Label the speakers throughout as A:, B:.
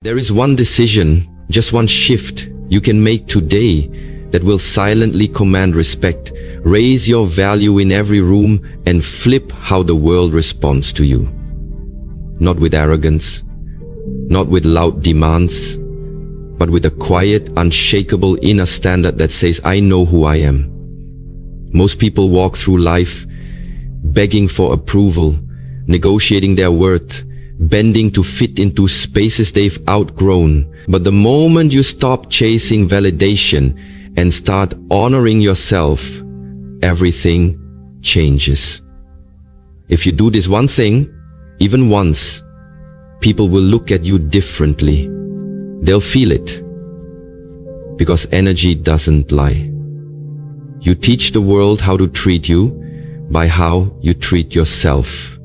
A: There is one decision, just one shift you can make today that will silently command respect, raise your value in every room, and flip how the world responds to you. Not with arrogance, not with loud demands, but with a quiet, unshakable inner standard that says, I know who I am. Most people walk through life begging for approval, negotiating their worth, bending to fit into spaces they've outgrown. But the moment you stop chasing validation and start honoring yourself, everything changes. If you do this one thing, even once, people will look at you differently. They'll feel it. Because energy doesn't lie. You teach the world how to treat you by how you treat yourself.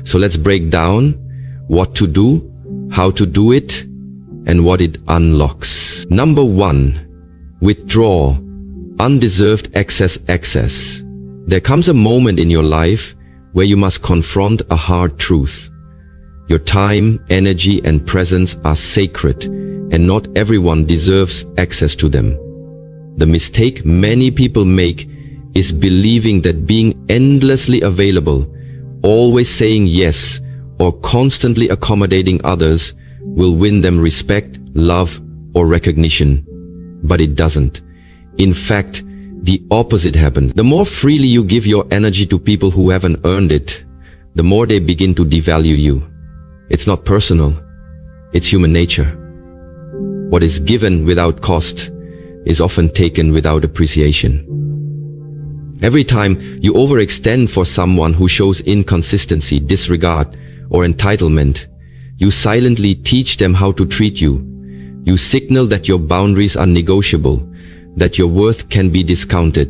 A: So let's break down what to do, how to do it, and what it unlocks. Number 1, withdraw undeserved excess. There comes a moment in your life where you must confront a hard truth. Your time, energy, and presence are sacred, and not everyone deserves access to them. The mistake many people make is believing that being endlessly available, always saying yes, or constantly accommodating others will win them respect, love, or recognition. But it doesn't. In fact, the opposite happens. The more freely you give your energy to people who haven't earned it, the more they begin to devalue you. It's not personal. It's human nature. What is given without cost is often taken without appreciation. Every time you overextend for someone who shows inconsistency, disregard, or entitlement, you silently teach them how to treat you. You signal that your boundaries are negotiable, that your worth can be discounted,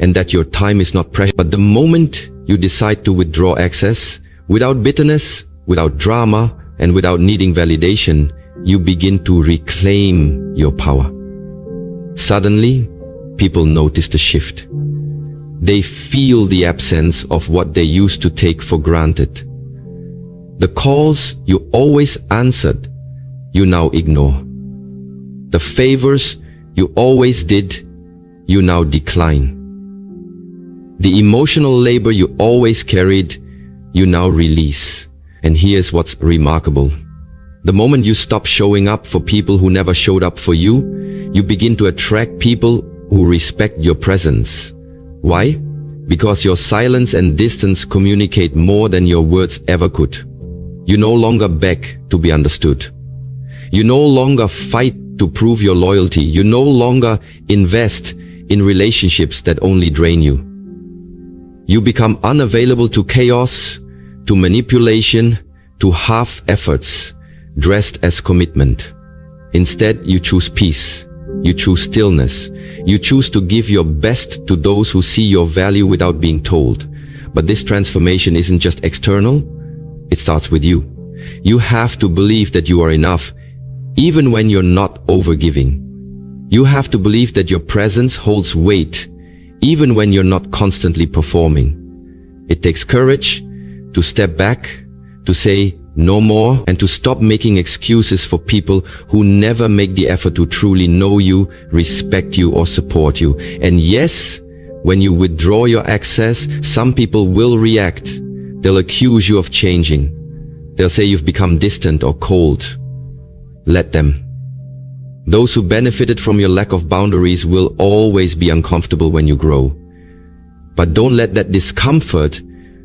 A: and that your time is not precious. But the moment you decide to withdraw access, without bitterness, without drama, and without needing validation, you begin to reclaim your power. Suddenly, people notice the shift. They feel the absence of what they used to take for granted. The calls you always answered, you now ignore. The favors you always did, you now decline. The emotional labor you always carried, you now release. And here's what's remarkable. The moment you stop showing up for people who never showed up for you, you begin to attract people who respect your presence. Why? Because your silence and distance communicate more than your words ever could. You no longer beg to be understood. You no longer fight to prove your loyalty. You no longer invest in relationships that only drain you. You become unavailable to chaos, to manipulation, to half efforts, dressed as commitment. Instead, you choose peace. You choose stillness. You choose to give your best to those who see your value without being told. But this transformation isn't just external. It starts with you. You have to believe that you are enough, even when you're not overgiving. You have to believe that your presence holds weight, even when you're not constantly performing. It takes courage to step back, to say no more, and to stop making excuses for people who never make the effort to truly know you, respect you, or support you. And yes, when you withdraw your access, some people will react. They'll accuse you of changing. They'll say you've become distant or cold. Let them. Those who benefited from your lack of boundaries will always be uncomfortable when you grow. But don't let that discomfort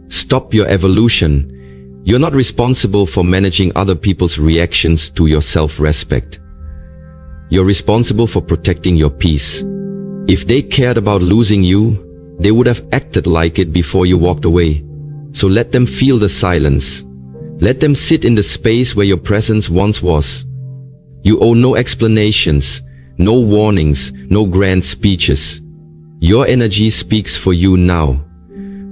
A: stop your evolution. You're not responsible for managing other people's reactions to your self-respect. You're responsible for protecting your peace. If they cared about losing you, they would have acted like it before you walked away. So let them feel the silence. Let them sit in the space where your presence once was. You owe no explanations, no warnings, no grand speeches. Your energy speaks for you now.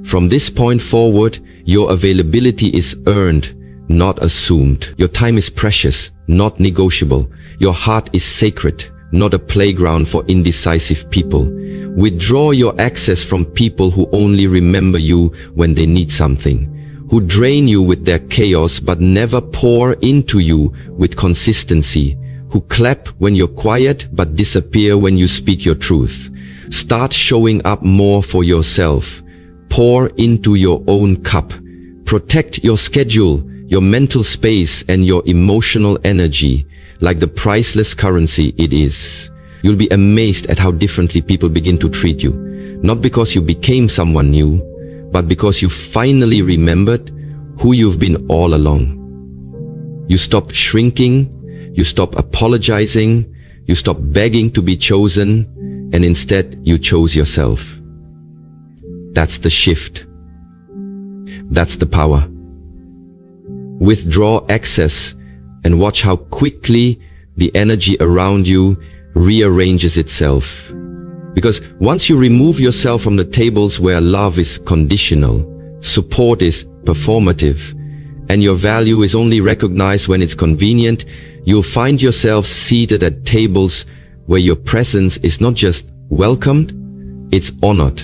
A: From this point forward, your availability is earned, not assumed. Your time is precious, not negotiable. Your heart is sacred, not a playground for indecisive people. Withdraw your access from people who only remember you when they need something. who drain you with their chaos but never pour into you with consistency, who clap when you're quiet but disappear when you speak your truth. Start showing up more for yourself. Pour into your own cup. Protect your schedule, your mental space, and your emotional energy like the priceless currency it is. You'll be amazed at how differently people begin to treat you. Not because you became someone new, but because you finally remembered who you've been all along. You stop shrinking, you stop apologizing, you stop begging to be chosen, and instead you chose yourself. That's the shift. That's the power. Withdraw excess and watch how quickly the energy around you rearranges itself. Because once you remove yourself from the tables where love is conditional, support is performative, and your value is only recognized when it's convenient, you'll find yourself seated at tables where your presence is not just welcomed, it's honored.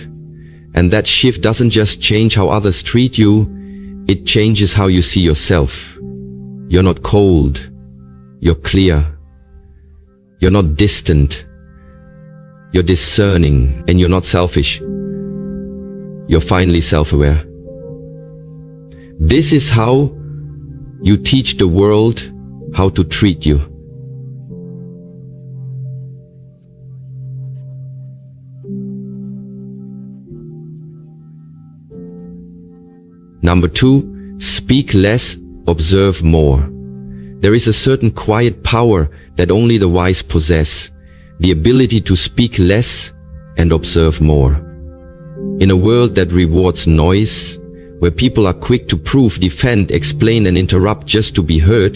A: And that shift doesn't just change how others treat you, it changes how you see yourself. You're not cold, you're clear. You're not distant, you're discerning, and you're not selfish. You're finally self-aware. This is how you teach the world how to treat you. Number 2, speak less, observe more. There is a certain quiet power that only the wise possess, the ability to speak less and observe more. In a world that rewards noise, where people are quick to prove, defend, explain, and interrupt just to be heard,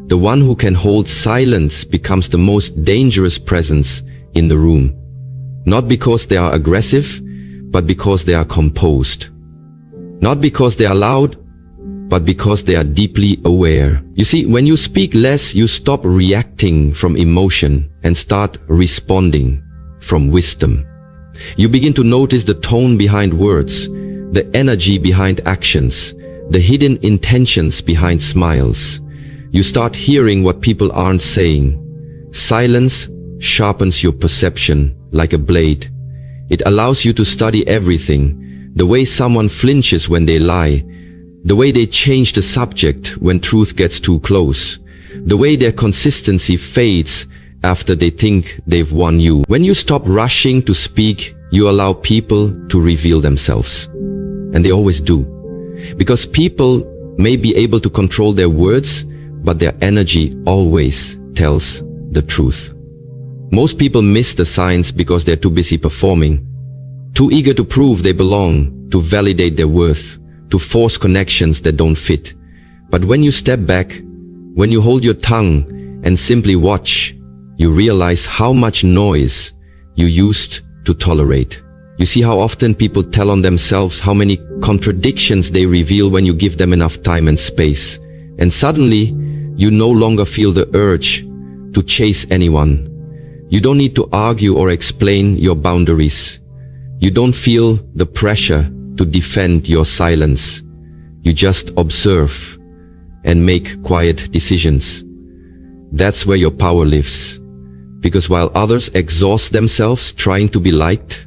A: the one who can hold silence becomes the most dangerous presence in the room. Not because they are aggressive, but because they are composed. Not because they are loud, but because they are deeply aware. You see, when you speak less, you stop reacting from emotion and start responding from wisdom. You begin to notice the tone behind words, the energy behind actions, the hidden intentions behind smiles. You start hearing what people aren't saying. Silence sharpens your perception like a blade. It allows you to study everything, the way someone flinches when they lie, the way they change the subject when truth gets too close, the way their consistency fades after they think they've won you. When you stop rushing to speak, you allow people to reveal themselves. And they always do. Because people may be able to control their words, but their energy always tells the truth. Most people miss the signs because they're too busy performing, too eager to prove they belong, to validate their worth, to force connections that don't fit. But when you step back, when you hold your tongue and simply watch, you realize how much noise you used to tolerate. You see how often people tell on themselves, how many contradictions they reveal when you give them enough time and space. And suddenly, you no longer feel the urge to chase anyone. You don't need to argue or explain your boundaries. You don't feel the pressure to defend your silence. You just observe and make quiet decisions. That's where your power lives. Because while others exhaust themselves trying to be liked,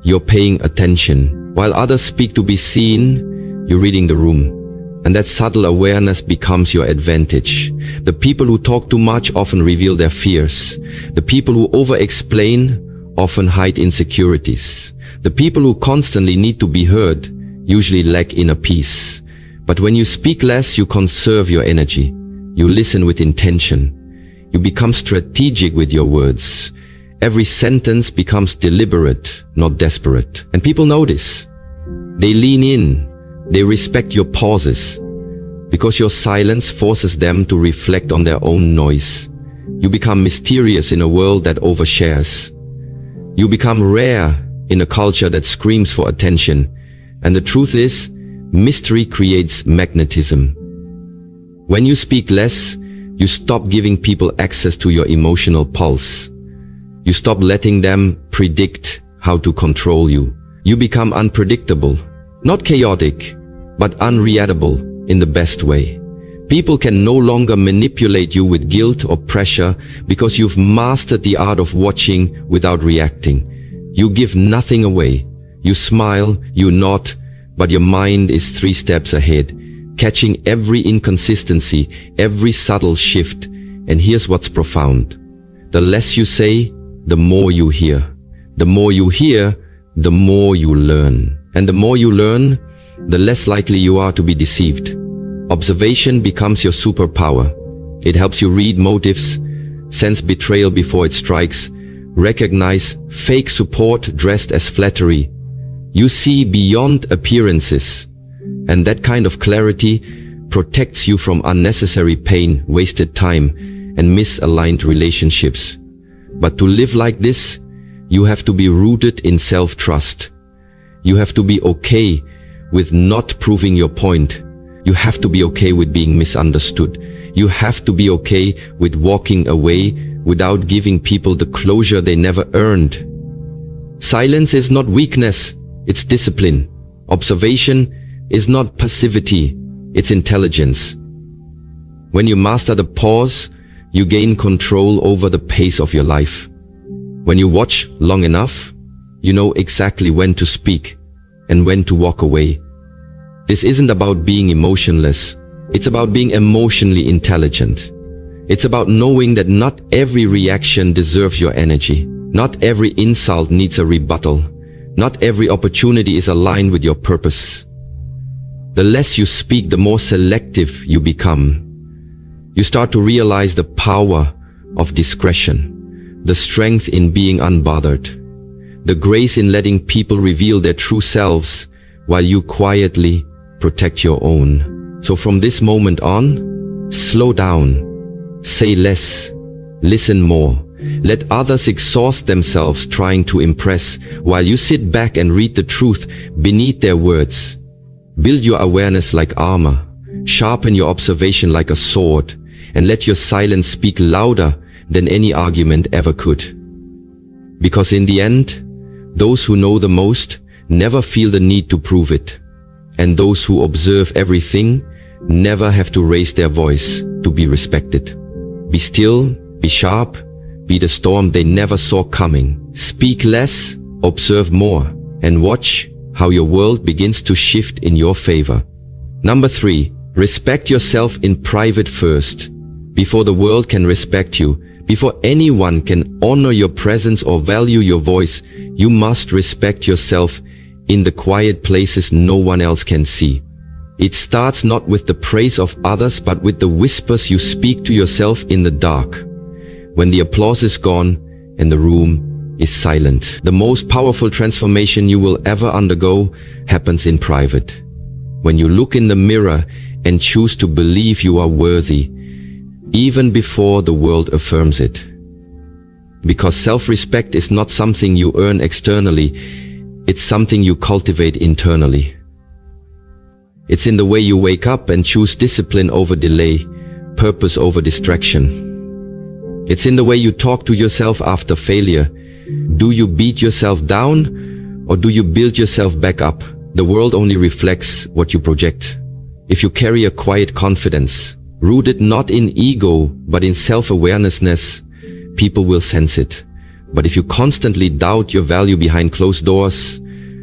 A: you're paying attention. While others speak to be seen, you're reading the room. And that subtle awareness becomes your advantage. The people who talk too much often reveal their fears. The people who over-explain often hide insecurities. The people who constantly need to be heard usually lack inner peace. But when you speak less, you conserve your energy. You listen with intention. You become strategic with your words. Every sentence becomes deliberate, not desperate. And people notice. They lean in. They respect your pauses. Because your silence forces them to reflect on their own noise. You become mysterious in a world that overshares. You become rare in a culture that screams for attention. And the truth is, mystery creates magnetism. When you speak less, you stop giving people access to your emotional pulse. You stop letting them predict how to control you. You become unpredictable, not chaotic, but unreadable in the best way. People can no longer manipulate you with guilt or pressure because you've mastered the art of watching without reacting. You give nothing away. You smile, you nod, but your mind is 3 steps ahead, catching every inconsistency, every subtle shift. And here's what's profound. The less you say, the more you hear. The more you hear, the more you learn. And the more you learn, the less likely you are to be deceived. Observation becomes your superpower. It helps you read motives, sense betrayal before it strikes, recognize fake support dressed as flattery. You see beyond appearances, and that kind of clarity protects you from unnecessary pain, wasted time, and misaligned relationships. But to live like this, you have to be rooted in self-trust. You have to be okay with not proving your point. You have to be okay with being misunderstood. You have to be okay with walking away without giving people the closure they never earned. Silence is not weakness, it's discipline. Observation is not passivity, it's intelligence. When you master the pause, you gain control over the pace of your life. When you watch long enough, you know exactly when to speak and when to walk away. This isn't about being emotionless. It's about being emotionally intelligent. It's about knowing that not every reaction deserves your energy. Not every insult needs a rebuttal. Not every opportunity is aligned with your purpose. The less you speak, the more selective you become. You start to realize the power of discretion, the strength in being unbothered, the grace in letting people reveal their true selves while you quietly protect your own. So from this moment on, slow down, say less, listen more. Let others exhaust themselves trying to impress while you sit back and read the truth beneath their words. Build your awareness like armor, sharpen your observation like a sword, and let your silence speak louder than any argument ever could. Because in the end, those who know the most never feel the need to prove it. And those who observe everything never have to raise their voice to be respected. Be still, be sharp, be the storm they never saw coming. Speak less, observe more, and watch how your world begins to shift in your favor. Number 3, respect yourself in private first. Before the world can respect you, before anyone can honor your presence or value your voice, you must respect yourself in the quiet places no one else can see. It starts not with the praise of others, but with the whispers you speak to yourself in the dark. When the applause is gone and the room is silent. The most powerful transformation you will ever undergo happens in private. When you look in the mirror and choose to believe you are worthy, even before the world affirms it. Because self-respect is not something you earn externally, it's something you cultivate internally. It's in the way you wake up and choose discipline over delay, purpose over distraction. It's in the way you talk to yourself after failure. Do you beat yourself down or do you build yourself back up? The world only reflects what you project. If you carry a quiet confidence, rooted not in ego but in self-awareness, people will sense it. But if you constantly doubt your value behind closed doors,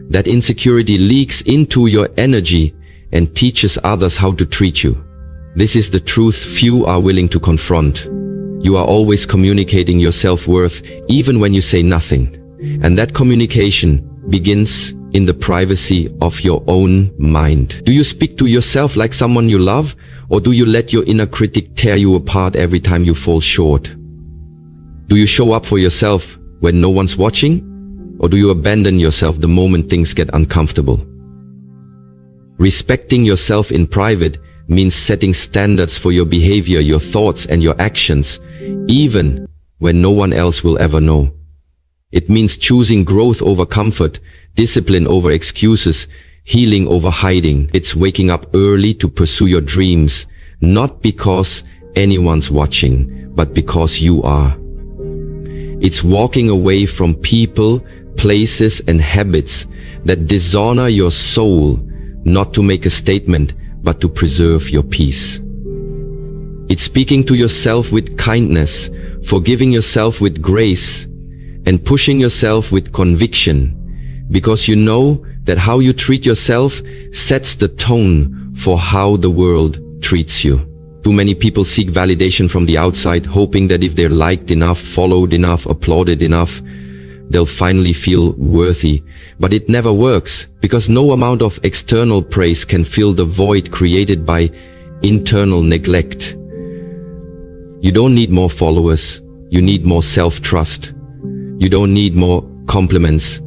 A: that insecurity leaks into your energy and teaches others how to treat you. This is the truth few are willing to confront. You are always communicating your self-worth even when you say nothing. And that communication begins in the privacy of your own mind. Do you speak to yourself like someone you love, or do you let your inner critic tear you apart every time you fall short? Do you show up for yourself when no one's watching, or do you abandon yourself the moment things get uncomfortable? Respecting yourself in private means setting standards for your behavior, your thoughts, and your actions, even when no one else will ever know. It means choosing growth over comfort, discipline over excuses, healing over hiding. It's waking up early to pursue your dreams, not because anyone's watching, but because you are. It's walking away from people, places, and habits that dishonor your soul not to make a statement, but to preserve your peace. It's speaking to yourself with kindness, forgiving yourself with grace, and pushing yourself with conviction, because you know that how you treat yourself sets the tone for how the world treats you. Too many people seek validation from the outside, hoping that if they're liked enough, followed enough, applauded enough, they'll finally feel worthy. But it never works, because no amount of external praise can fill the void created by internal neglect. You don't need more followers, you need more self-trust. You don't need more compliments.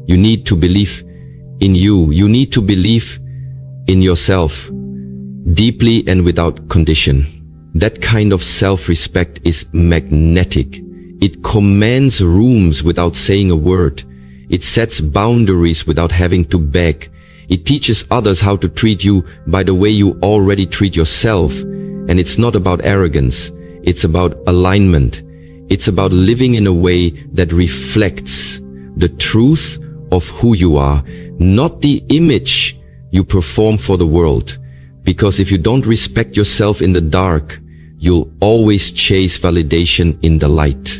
A: You need to believe in you. You need to believe in yourself, deeply and without condition. That kind of self-respect is magnetic. It commands rooms without saying a word. It sets boundaries without having to beg. It teaches others how to treat you by the way you already treat yourself. And it's not about arrogance. It's about alignment. It's about living in a way that reflects the truth of who you are, not the image you perform for the world. Because if you don't respect yourself in the dark, you'll always chase validation in the light.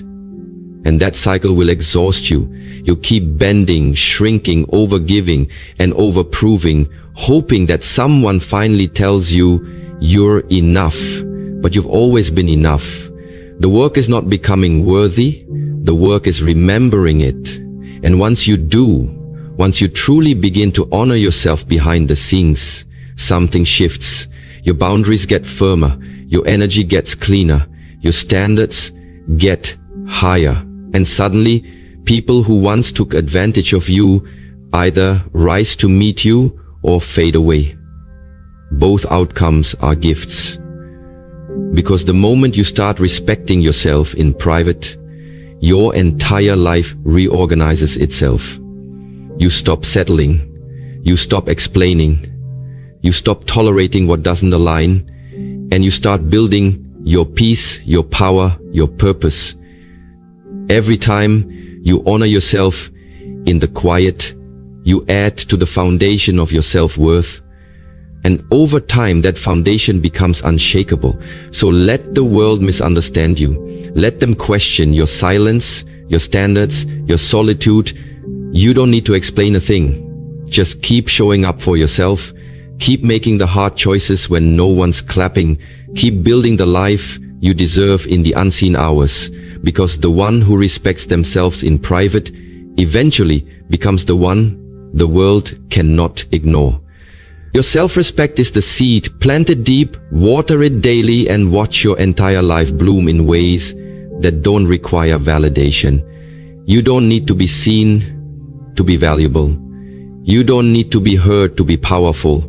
A: And that cycle will exhaust you. You'll keep bending, shrinking, overgiving, and overproving, hoping that someone finally tells you you're enough. But you've always been enough. The work is not becoming worthy. The work is remembering it. And once you do, once you truly begin to honor yourself behind the scenes, something shifts. Your boundaries get firmer. Your energy gets cleaner. Your standards get higher. And suddenly, people who once took advantage of you either rise to meet you or fade away. Both outcomes are gifts. Because the moment you start respecting yourself in private, your entire life reorganizes itself. You stop settling. You stop explaining. You stop tolerating what doesn't align. And you start building your peace, your power, your purpose. Every time you honor yourself in the quiet, you add to the foundation of your self-worth. And over time, that foundation becomes unshakable. So let the world misunderstand you. Let them question your silence, your standards, your solitude. You don't need to explain a thing. Just keep showing up for yourself. Keep making the hard choices when no one's clapping. Keep building the life you deserve in the unseen hours. Because the one who respects themselves in private eventually becomes the one the world cannot ignore. Your self-respect is the seed. Plant it deep, water it daily, and watch your entire life bloom in ways that don't require validation. You don't need to be seen to be valuable. You don't need to be heard to be powerful.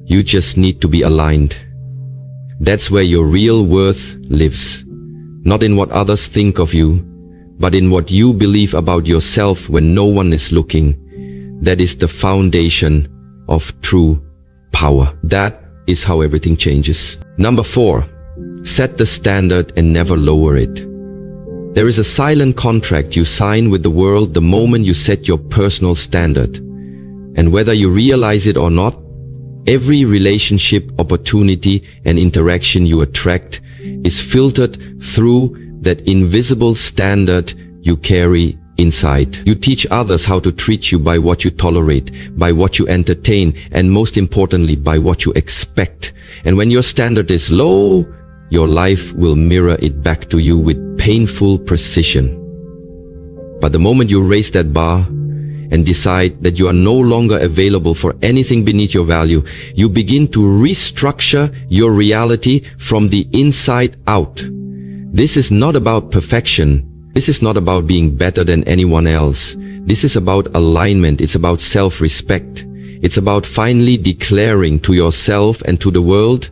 A: You just need to be aligned. That's where your real worth lives. Not in what others think of you, but in what you believe about yourself when no one is looking. That is the foundation of true power. That is how everything changes. Number 4, set the standard and never lower it. There is a silent contract you sign with the world the moment you set your personal standard. And whether you realize it or not, every relationship, opportunity, and interaction you attract is filtered through that invisible standard you carry inside. You teach others how to treat you by what you tolerate, by what you entertain, and most importantly, by what you expect. And when your standard is low, your life will mirror it back to you with painful precision. But the moment you raise that bar and decide that you are no longer available for anything beneath your value, you begin to restructure your reality from the inside out. This is not about perfection. This is not about being better than anyone else. This is about alignment. It's about self-respect. It's about finally declaring to yourself and to the world,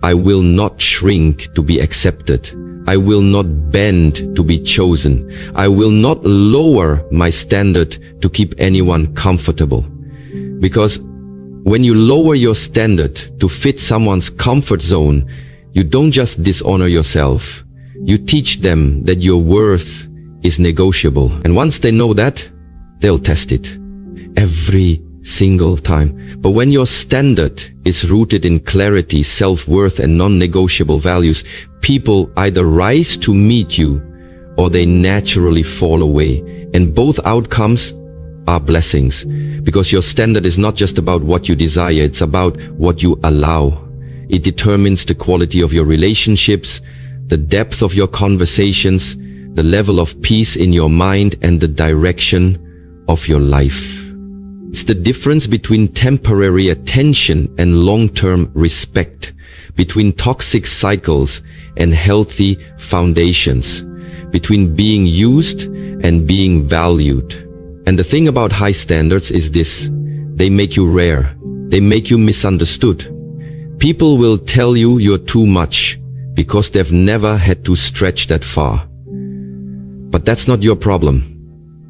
A: I will not shrink to be accepted. I will not bend to be chosen. I will not lower my standard to keep anyone comfortable. Because when you lower your standard to fit someone's comfort zone, you don't just dishonor yourself. You teach them that your worth is negotiable. And once they know that, they'll test it every single time. But when your standard is rooted in clarity, self-worth, and non-negotiable values, people either rise to meet you or they naturally fall away. And both outcomes are blessings, because your standard is not just about what you desire, it's about what you allow. It determines the quality of your relationships, the depth of your conversations, the level of peace in your mind, and the direction of your life. It's the difference between temporary attention and long-term respect, between toxic cycles and healthy foundations, between being used and being valued. And the thing about high standards is this: they make you rare, they make you misunderstood. People will tell you you're too much because they've never had to stretch that far. But that's not your problem.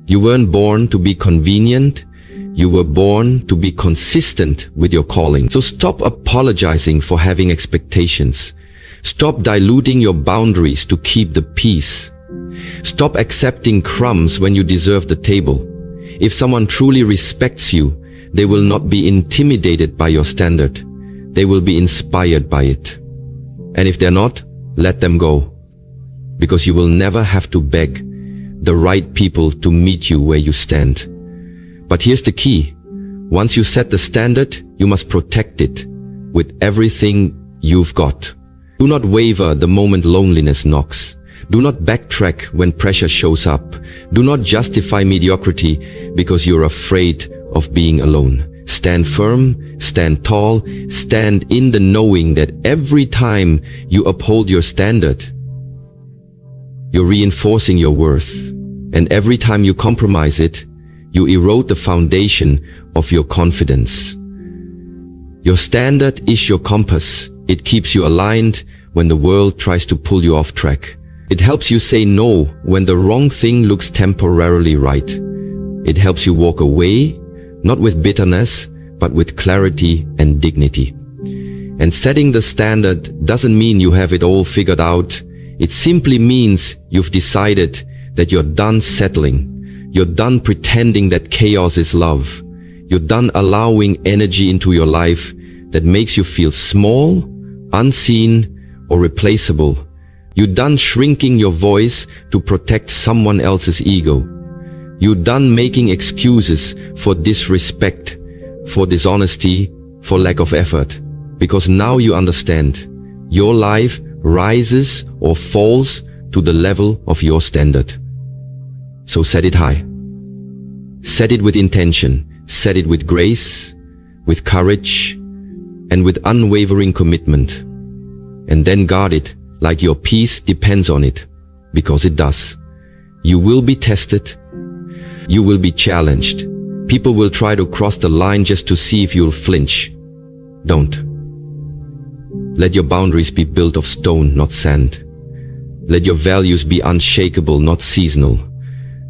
A: You weren't born to be convenient. You were born to be consistent with your calling. So stop apologizing for having expectations. Stop diluting your boundaries to keep the peace. Stop accepting crumbs when you deserve the table. If someone truly respects you, they will not be intimidated by your standard. They will be inspired by it. And if they're not, let them go. Because you will never have to beg the right people to meet you where you stand. But here's the key. Once you set the standard, you must protect it with everything you've got. Do not waver the moment loneliness knocks. Do not backtrack when pressure shows up. Do not justify mediocrity because you're afraid of being alone. Stand firm, stand tall, stand in the knowing that every time you uphold your standard, you're reinforcing your worth. And every time you compromise it, you erode the foundation of your confidence. Your standard is your compass. It keeps you aligned when the world tries to pull you off track. It helps you say no when the wrong thing looks temporarily right. It helps you walk away, not with bitterness, but with clarity and dignity. And setting the standard doesn't mean you have it all figured out. It simply means you've decided that you're done settling. You're done pretending that chaos is love. You're done allowing energy into your life that makes you feel small, unseen, or replaceable. You're done shrinking your voice to protect someone else's ego. You're done making excuses for disrespect, for dishonesty, for lack of effort. Because now you understand, your life rises or falls to the level of your standard. So set it high. Set it with intention. Set it with grace, with courage, and with unwavering commitment. And then guard it like your peace depends on it, because it does. You will be tested. You will be challenged. People will try to cross the line just to see if you'll flinch. Don't. Let your boundaries be built of stone, not sand. Let your values be unshakable, not seasonal.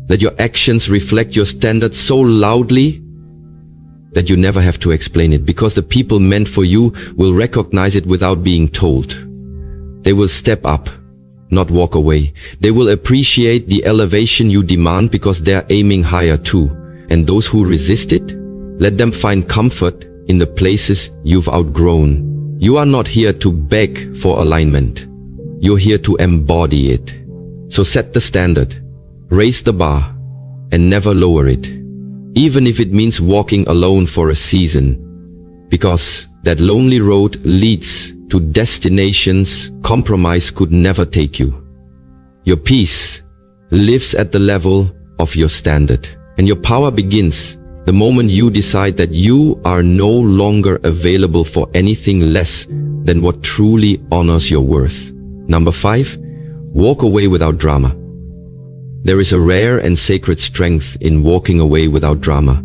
A: Let your actions reflect your standards so loudly that you never have to explain it, because the people meant for you will recognize it without being told. They will step up, not walk away. They will appreciate the elevation you demand because they're aiming higher too. And those who resist it, let them find comfort in the places you've outgrown. You are not here to beg for alignment. You're here to embody it. So set the standard, raise the bar, and never lower it. Even if it means walking alone for a season. Because that lonely road leads to destinations compromise could never take you. Your peace lives at the level of your standard. And your power begins the moment you decide that you are no longer available for anything less than what truly honors your worth. Number 5, walk away without drama. There is a rare and sacred strength in walking away without drama.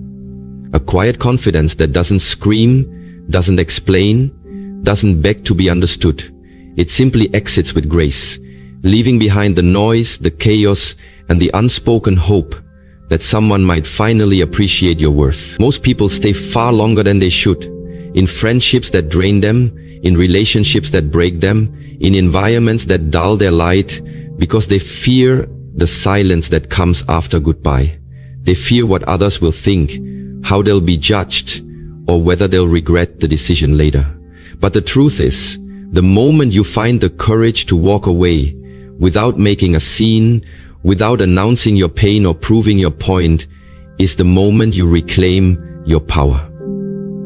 A: A quiet confidence that doesn't scream, doesn't explain, doesn't beg to be understood. It simply exits with grace, leaving behind the noise, the chaos, and the unspoken hope that someone might finally appreciate your worth. Most people stay far longer than they should, in friendships that drain them, in relationships that break them, in environments that dull their light, because they fear the silence that comes after goodbye. They fear what others will think, how they'll be judged, or whether they'll regret the decision later. But the truth is, the moment you find the courage to walk away, without making a scene, without announcing your pain or proving your point, is the moment you reclaim your power.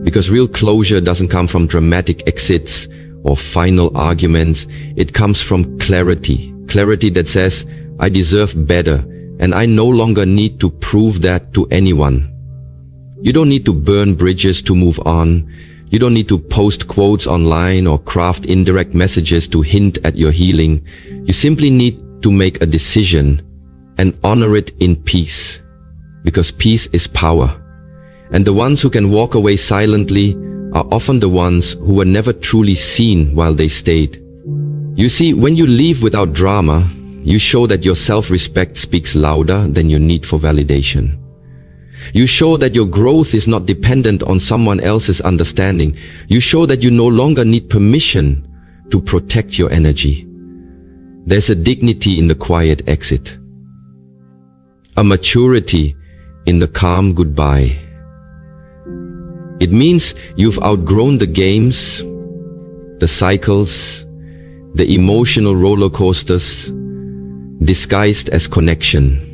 A: Because real closure doesn't come from dramatic exits or final arguments. It comes from clarity. Clarity that says, I deserve better, and I no longer need to prove that to anyone. You don't need to burn bridges to move on. You don't need to post quotes online or craft indirect messages to hint at your healing. You simply need to make a decision and honor it in peace. Because peace is power. And the ones who can walk away silently are often the ones who were never truly seen while they stayed. You see, when you leave without drama, you show that your self-respect speaks louder than your need for validation. You show that your growth is not dependent on someone else's understanding. You show that you no longer need permission to protect your energy. There's a dignity in the quiet exit. A maturity in the calm goodbye. It means you've outgrown the games, the cycles, the emotional roller coasters, disguised as connection.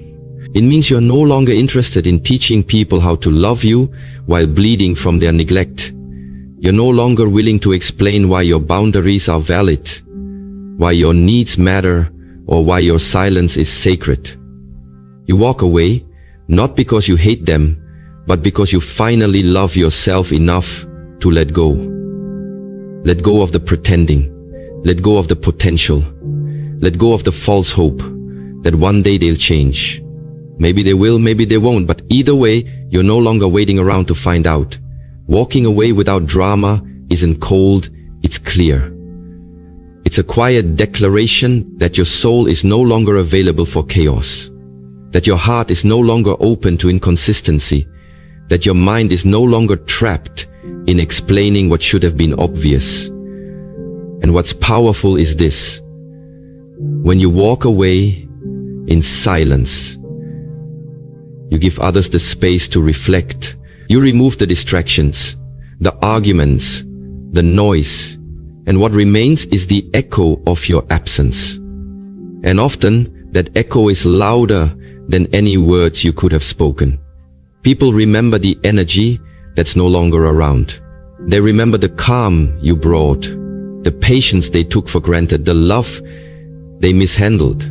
A: It means you're no longer interested in teaching people how to love you while bleeding from their neglect. You're no longer willing to explain why your boundaries are valid, why your needs matter, or why your silence is sacred. You walk away, not because you hate them, but because you finally love yourself enough to let go. Let go of the pretending. Let go of the potential. Let go of the false hope that one day they'll change. Maybe they will, maybe they won't, but either way, you're no longer waiting around to find out. Walking away without drama isn't cold, it's clear. It's a quiet declaration that your soul is no longer available for chaos, that your heart is no longer open to inconsistency, that your mind is no longer trapped in explaining what should have been obvious. And what's powerful is this: when you walk away in silence, you give others the space to reflect. You remove the distractions, the arguments, the noise, and what remains is the echo of your absence. And often, that echo is louder than any words you could have spoken. People remember the energy that's no longer around. They remember the calm you brought, the patience they took for granted, the love they mishandled.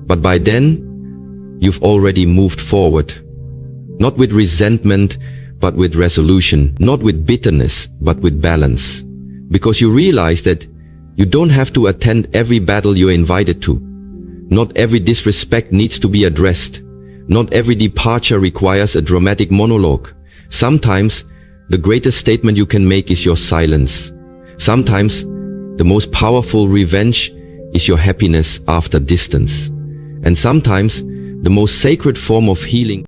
A: But by then, you've already moved forward. Not with resentment, but with resolution. Not with bitterness, but with balance. Because you realize that you don't have to attend every battle you're invited to. Not every disrespect needs to be addressed. Not every departure requires a dramatic monologue. Sometimes, the greatest statement you can make is your silence. Sometimes, the most powerful revenge is your happiness after distance. And sometimes, the most sacred form of healing